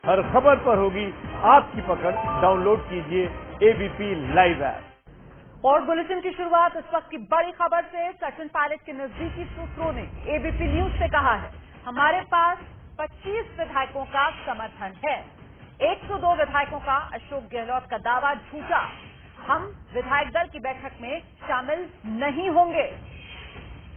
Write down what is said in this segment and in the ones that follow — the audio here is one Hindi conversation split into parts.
हर खबर पर होगी आपकी पकड़। डाउनलोड कीजिए एबीपी लाइव ऐप। और बुलेटिन की शुरुआत इस वक्त की बड़ी खबर से। सचिन पायलट के नजदीकी सूत्रों ने एबीपी न्यूज से कहा है, हमारे पास 25 विधायकों का समर्थन है। 102 विधायकों का अशोक गहलोत का दावा झूठा। हम विधायक दल की बैठक में शामिल नहीं होंगे।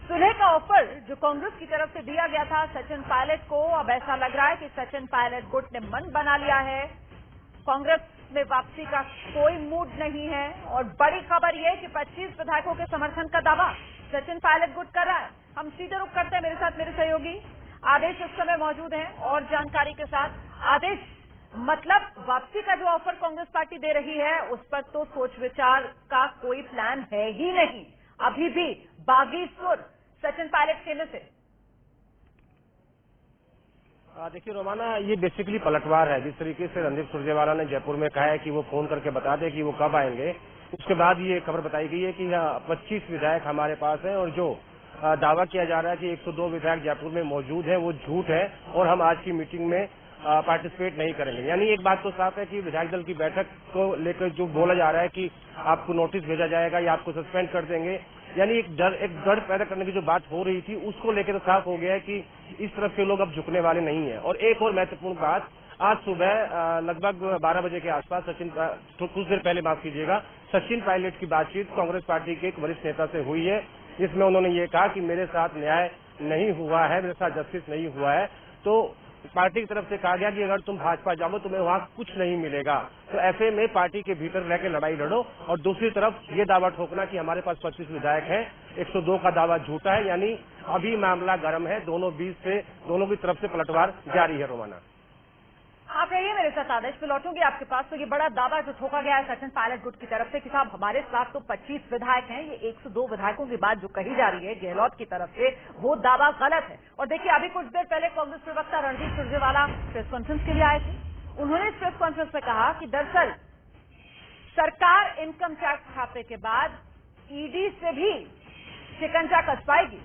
सुलह का ऑफर जो कांग्रेस की तरफ से दिया गया था सचिन पायलट को, अब ऐसा लग रहा है कि सचिन पायलट गुट ने मन बना लिया है। कांग्रेस में वापसी का कोई मूड नहीं है। और बड़ी खबर यह कि 25 विधायकों के समर्थन का दावा सचिन पायलट गुट कर रहा है। हम सीधे रुख करते हैं, मेरे साथ मेरे सहयोगी आदेश इस समय मौजूद हैं और जानकारी के साथ। आदेश, मतलब वापसी का जो ऑफर कांग्रेस पार्टी दे रही है उस पर तो सोच विचार का कोई प्लान है ही नहीं। अभी भी बागी सुर सचिन पायलट केंद्र से। देखिए रोमाना, ये बेसिकली पलटवार है। जिस तरीके से रणदीप सुरजेवाला ने जयपुर में कहा है कि वो फोन करके बता दे कि वो कब आएंगे, उसके बाद ये खबर बताई गई है कि 25 विधायक हमारे पास हैं और जो दावा किया जा रहा है कि 102 विधायक जयपुर में मौजूद है वो झूठ है और हम आज की मीटिंग में पार्टिसिपेट नहीं करेंगे। यानी एक बात तो साफ है कि विधायक दल की बैठक को लेकर जो बोला जा रहा है कि आपको नोटिस भेजा जाएगा या आपको सस्पेंड कर देंगे, यानी एक डर पैदा करने की जो बात हो रही थी उसको लेकर तो साफ हो गया है कि इस तरफ के लोग अब झुकने वाले नहीं है। और एक और महत्वपूर्ण बात, आज सुबह लगभग 12 बजे के आसपास कुछ देर पहले माफ कीजिएगा, सचिन पायलट की बातचीत कांग्रेस पार्टी के एक वरिष्ठ नेता से हुई है, जिसमें उन्होंने ये कहा कि मेरे साथ न्याय नहीं हुआ है, मेरे साथ जस्टिस नहीं हुआ है। तो पार्टी की तरफ से कहा गया कि अगर तुम भाजपा जाओ तुम्हें वहां कुछ नहीं मिलेगा। तो ऐसे में पार्टी के भीतर रहकर लड़ाई लड़ो। और दूसरी तरफ ये दावा ठोकना कि हमारे पास 25 विधायक हैं, 102 का दावा झूठा है। यानी अभी मामला गर्म है, दोनों की तरफ से पलटवार जारी है। रोमाना, आप रहिए मेरे साथ, आदेश में लौटूंगी आपके पास। तो ये बड़ा दावा जो ठोका गया है सचिन पायलट गुट की तरफ से कि साहब हमारे साथ तो 25 विधायक हैं, ये 102 विधायकों की बात जो कही जा रही है गहलोत की तरफ से, वो दावा गलत है। और देखिए, अभी कुछ देर पहले कांग्रेस प्रवक्ता रणदीप सुरजेवाला प्रेस कॉन्फ्रेंस के लिए आए थे। उन्होंने इस प्रेस कॉन्फ्रेंस में कहा कि दरअसल सरकार इनकम टैक्स छापे के बाद ईडी से भी शिकंजा कसवाएगी।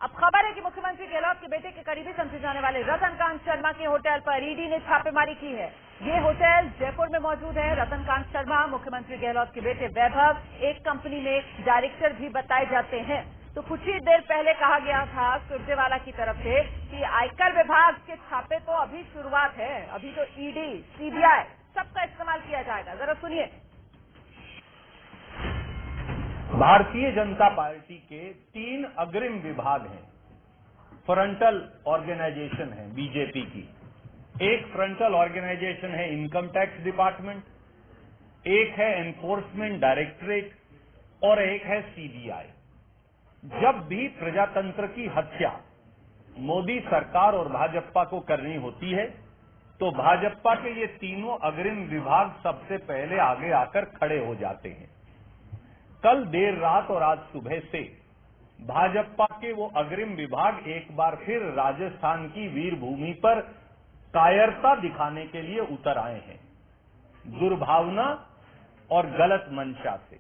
अब खबर है कि मुख्यमंत्री गहलोत के बेटे के करीबी समझे जाने वाले रतनकांत शर्मा के होटल पर ईडी ने छापेमारी की है। ये होटल जयपुर में मौजूद है। रतनकांत शर्मा मुख्यमंत्री गहलोत के बेटे वैभव एक कंपनी में डायरेक्टर भी बताए जाते हैं। तो कुछ ही देर पहले कहा गया था सुरजेवाला की तरफ से कि आयकर विभाग के छापे तो अभी शुरुआत है, अभी तो ईडी, सीबीआई सबका इस्तेमाल किया जाएगा। जरा सुनिए। भारतीय जनता पार्टी के 3 अग्रिम विभाग हैं। फ्रंटल ऑर्गेनाइजेशन है बीजेपी की। एक फ्रंटल ऑर्गेनाइजेशन है इनकम टैक्स डिपार्टमेंट, एक है एनफोर्समेंट डायरेक्टरेट और एक है सीबीआई। जब भी प्रजातंत्र की हत्या मोदी सरकार और भाजपा को करनी होती है तो भाजपा के ये तीनों अग्रिम विभाग सबसे पहले आगे आकर खड़े हो जाते हैं। कल देर रात और आज सुबह से भाजपा के वो अग्रिम विभाग एक बार फिर राजस्थान की वीरभूमि पर कायरता दिखाने के लिए उतर आए हैं, दुर्भावना और गलत मंशा से।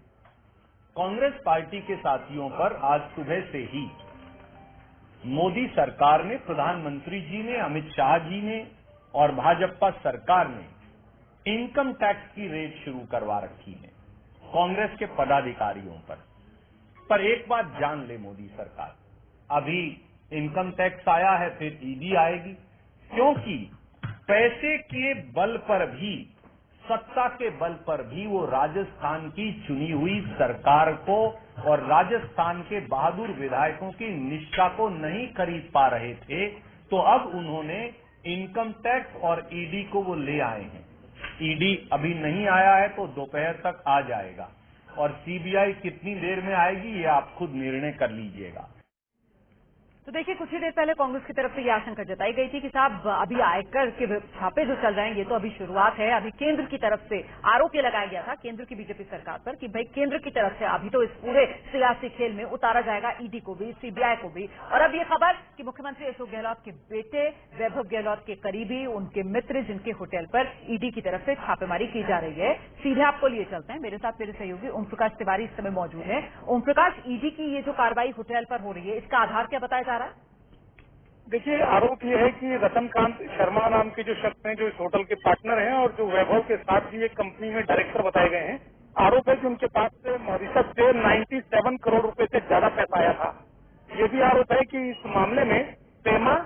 कांग्रेस पार्टी के साथियों पर आज सुबह से ही मोदी सरकार ने, प्रधानमंत्री जी ने, अमित शाह जी ने और भाजपा सरकार ने इनकम टैक्स की रेड शुरू करवा रखी है कांग्रेस के पदाधिकारियों पर एक बात जान ले मोदी सरकार, अभी इनकम टैक्स आया है, फिर ईडी आएगी, क्योंकि पैसे के बल पर भी, सत्ता के बल पर भी वो राजस्थान की चुनी हुई सरकार को और राजस्थान के बहादुर विधायकों की निष्ठा को नहीं खरीद पा रहे थे। तो अब उन्होंने इनकम टैक्स और ईडी को वो ले आए हैं। ईडी अभी नहीं आया है तो दोपहर तक आ जाएगा और सीबीआई कितनी देर में आएगी ये आप खुद निर्णय कर लीजिएगा। तो देखिए, कुछ ही देर पहले कांग्रेस की तरफ से ये आशंका जताई गई थी कि साहब अभी आयकर के छापे जो चल रहे हैं ये तो अभी शुरुआत है। अभी केंद्र की तरफ से आरोप ये लगाया गया था केंद्र की बीजेपी सरकार पर कि भाई केंद्र की तरफ से अभी तो इस पूरे सियासी खेल में उतारा जाएगा ईडी को भी, सीबीआई को भी। और अब ये खबर कि मुख्यमंत्री अशोक गहलोत के बेटे वैभव गहलोत के करीबी, उनके मित्र जिनके होटल पर ईडी की तरफ से छापेमारी की जा रही है। सीधे आपको लिए चलते हैं, मेरे साथ मेरे सहयोगी ओम प्रकाश तिवारी इस समय मौजूद है। ओम प्रकाश, ईडी की ये जो कार्रवाई होटल पर हो रही है इसका आधार क्या बताया जा रहा है? देखिए, आरोप ये है कि रतनकांत शर्मा नाम के जो शख्स हैं, जो इस होटल के पार्टनर हैं और जो वैभव के साथ भी एक कंपनी में डायरेक्टर बताए गए हैं, आरोप है कि उनके पास से मॉरिशस से 97 करोड़ रुपए से ज्यादा पैसा आया था। ये भी आरोप है कि इस मामले में पेमा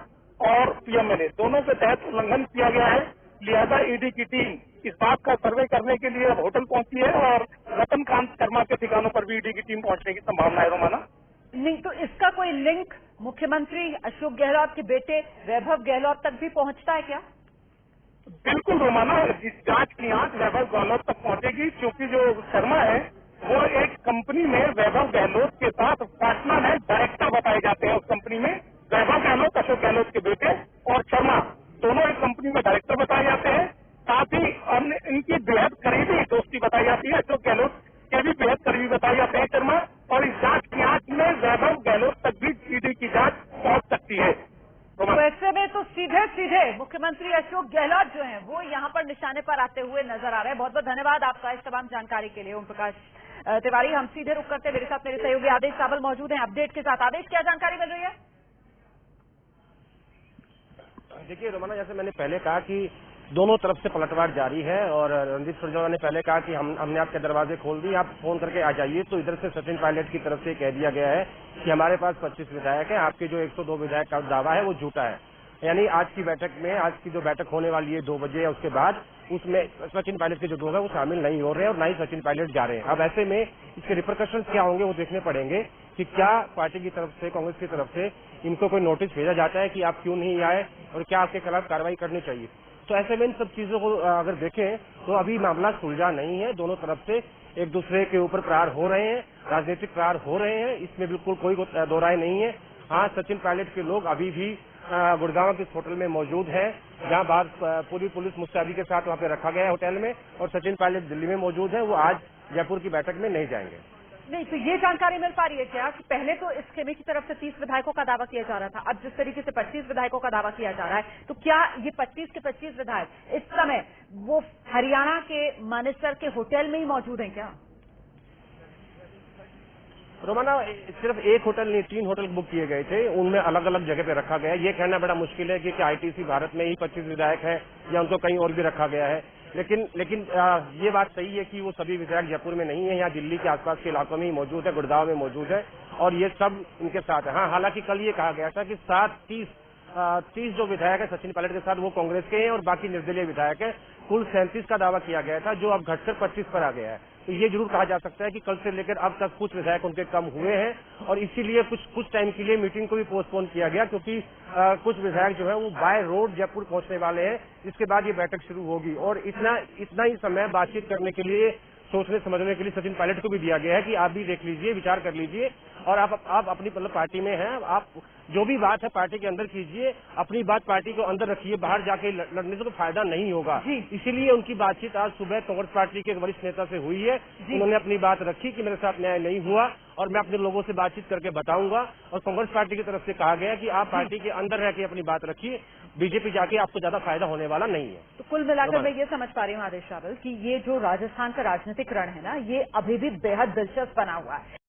और पीएमएलए दोनों के तहत उल्लंघन किया गया है। लिहाजा ईडी की टीम इस बात का सर्वे करने के लिए अब होटल पहुंची है और रतनकांत शर्मा के ठिकानों पर भी ईडी की टीम पहुंचने की संभावना है। रोमाना, नहीं तो इसका कोई लिंक मुख्यमंत्री अशोक गहलोत के बेटे वैभव गहलोत तक भी पहुंचता है क्या? बिल्कुल रोमाना, इस जांच की आंच वैभव गहलोत तक पहुंचेगी, क्योंकि जो शर्मा है वो एक कंपनी में वैभव गहलोत के साथ पार्टनर है, डायरेक्टर बताए जाते हैं उस कंपनी में। वैभव गहलोत अशोक गहलोत के बेटे और शर्मा दोनों एक कंपनी में डायरेक्टर बताए जाते हैं। साथ ही इनकी बेहद करीबी दोस्ती बताई जाती है। अशोक गहलोत के भी बेहद करीबी बताए जाते हैं शर्मा, और इस जांच की आंच में वैभव गहलोत तक भी ईडी की जांच पहुंच सकती है। तो ऐसे में तो सीधे सीधे मुख्यमंत्री अशोक गहलोत जो हैं वो यहां पर निशाने पर आते हुए नजर आ रहे हैं। बहुत बहुत धन्यवाद आपका इस तमाम जानकारी के लिए ओम प्रकाश तिवारी। हम सीधे रुक करते, मेरे साथ मेरे सहयोगी आदेश सावल मौजूद हैं अपडेट के साथ। आदेश, क्या जानकारी मिल रही है? देखिए रोमाना, जैसे मैंने पहले कहा कि दोनों तरफ से पलटवार जारी है और रणदीप सुरजेवाला ने पहले कहा कि हमने आपके दरवाजे खोल दिए, आप फोन करके आ जाइए। तो इधर से सचिन पायलट की तरफ से कह दिया गया है कि हमारे पास 25 विधायक हैं, आपके जो 102 विधायक का दावा है वो झूठा है। यानी आज की बैठक में, आज की जो बैठक होने वाली है 2 बजे या उसके बाद, उसमें सचिन पायलट के जो लोग हैं वो शामिल नहीं हो रहे हैं और ना ही सचिन पायलट जा रहे हैं। अब ऐसे में इसके रिपरकशंस क्या होंगे वो देखने पड़ेंगे कि क्या पार्टी की तरफ से, कांग्रेस की तरफ से इनको कोई नोटिस भेजा जाता है कि आप क्यों नहीं आए और क्या आपके खिलाफ कार्रवाई करनी चाहिए। तो ऐसे में इन सब चीजों को अगर देखें तो अभी मामला सुलझा नहीं है। दोनों तरफ से एक दूसरे के ऊपर प्रहार हो रहे हैं, राजनीतिक प्रहार हो रहे हैं, इसमें बिल्कुल कोई दो राय नहीं है। हाँ, सचिन पायलट के लोग अभी भी गुड़गांव के होटल में मौजूद है, जहां बाहर पूरी पुलिस मुस्तैदी के साथ वहां पे रखा गया है होटल में, और सचिन पायलट दिल्ली में मौजूद है। वो आज जयपुर की बैठक में नहीं जाएंगे। नहीं तो ये जानकारी मिल पा रही है क्या कि पहले तो इस खेमे की तरफ से 30 विधायकों का दावा किया जा रहा था, अब जिस तरीके से 25 विधायकों का दावा किया जा रहा है, तो क्या ये 25 के 25 विधायक इस समय वो हरियाणा के मानेसर के होटल में ही मौजूद हैं क्या? रोमाना, सिर्फ एक होटल नहीं, 3 होटल बुक किए गए थे, उनमें अलग अलग जगह पे रखा गया है। ये कहना बड़ा मुश्किल है कि आईटीसी भारत में ही 25 विधायक है या उनको कहीं और भी रखा गया है। लेकिन ये बात सही है कि वो सभी विधायक जयपुर में नहीं है, यहाँ दिल्ली के आसपास के इलाकों में ही मौजूद है, गुड़गांव में मौजूद है, और ये सब इनके साथ है। हाँ, हालांकि कल ये कहा गया था कि 30 जो विधायक है सचिन पायलट के साथ वो कांग्रेस के हैं और बाकी निर्दलीय विधायक है। कुल 37 का दावा किया गया था, जो अब घटकर 25 पर आ गया है। तो ये जरूर कहा जा सकता है कि कल से लेकर अब तक कुछ विधायक उनके कम हुए हैं और इसीलिए कुछ टाइम के लिए मीटिंग को भी पोस्टपोन किया गया, क्योंकि कुछ विधायक जो है वो बाय रोड जयपुर पहुंचने वाले हैं, जिसके बाद ये बैठक शुरू होगी। और इतना ही समय बातचीत करने के लिए, सोचने समझने के लिए सचिन पायलट को भी दिया गया है कि आप भी देख लीजिए, विचार कर लीजिए, और आप अपनी मतलब पार्टी में हैं, आप जो भी बात है पार्टी के अंदर कीजिए, अपनी बात पार्टी को अंदर रखिए, बाहर जाके लड़ने से तो फायदा नहीं होगा। इसीलिए उनकी बातचीत आज सुबह कांग्रेस पार्टी के वरिष्ठ नेता से हुई है। उन्होंने अपनी बात रखी कि मेरे साथ न्याय नहीं हुआ और मैं अपने लोगों से बातचीत करके बताऊंगा, और कांग्रेस पार्टी की तरफ से कहा गया कि आप पार्टी के अंदर रह के अपनी बात रखिए, बीजेपी जाके आपको ज्यादा फायदा होने वाला नहीं है। तो कुल मिलाकर मैं ये समझ पा रही हूँ आदेश सावल कि ये जो राजस्थान का राजनीतिक रण है ना, ये अभी भी बेहद दिलचस्प बना हुआ है।